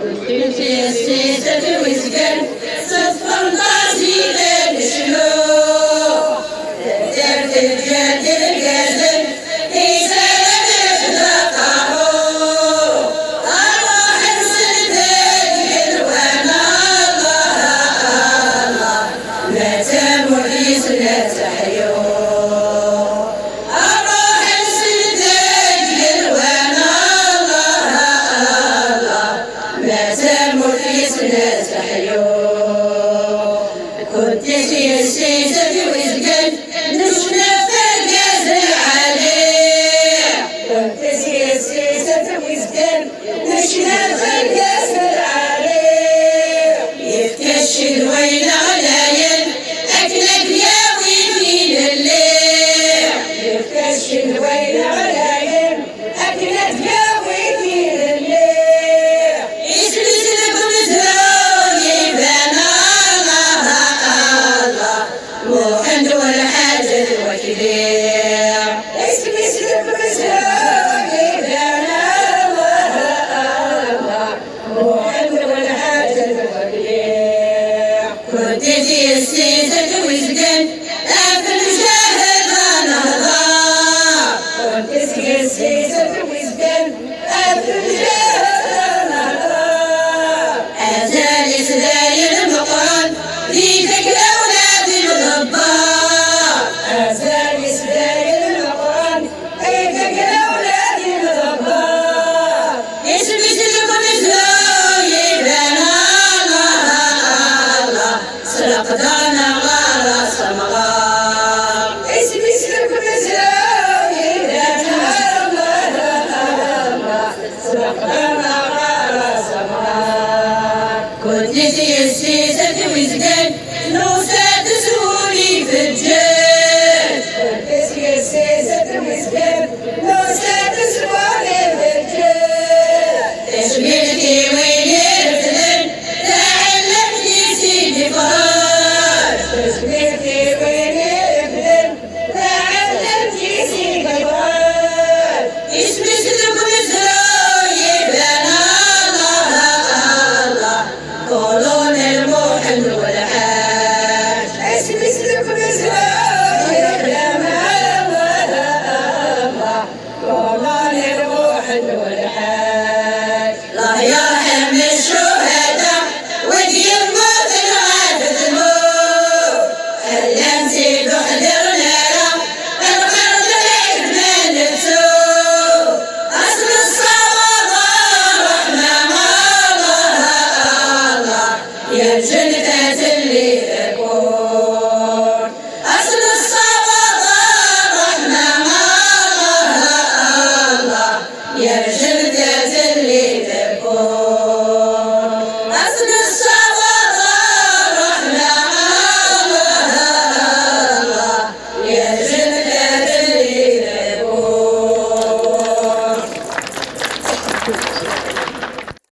كنت في السيسة وزقن صدفة مطاسي للشلو درت الجد القزل في سنة خلقه أروح السلسل وانا الله لا تمريس لا تحيو أروح السلسل وانا الله لا تمريس لا تحيو كنت في السيسة وزقن نشنا فرقاز العليع كنت في السيسة وزقن نشنا فرقاز العليع يتكشل وين غلاين أكلك يا ويفين الليل يتكشل وين غلاين أكلك يا ويفين الليل يسلس لكم زرو يبان الله وحمد والحاجة الوكيل يسلس لكم زرو يبان الله وحمد والحاجة الوكيل كنت في السيسة وزقن أفل شاهد نهضة كنت في السيسة وزقن أفل شاهد نهضة أزال سلايل المقرن ذيك الأولاد الغبار أزال سلايل المقرن ذيك الأولاد الغبار يسمس لكم زلو يبان الله سرقدانا غارة سمغار يسمس لكم زلو يبان الله سرقدانا غارة سمغار كنت في السيسة وزقن نوسات سهولي في الجيش كنت في السيسة وزقن نوسات سهولي في الجيش تشميلتي وين يرفدن تعلمني سيدي فراش تشميلتي وين يرفدن تعلمني سيدي فراش يسمس لكم زرو يبان الله قولون الموحد والحاج يسمس لكم زرو يبان الله قولون الموحد والحاج الله يرحم الشهداء ويدير موت العافية الموت هل انتي تحضرنا القرض العثمان السوء اصل الصواب رحمة الله يا الجنة اللي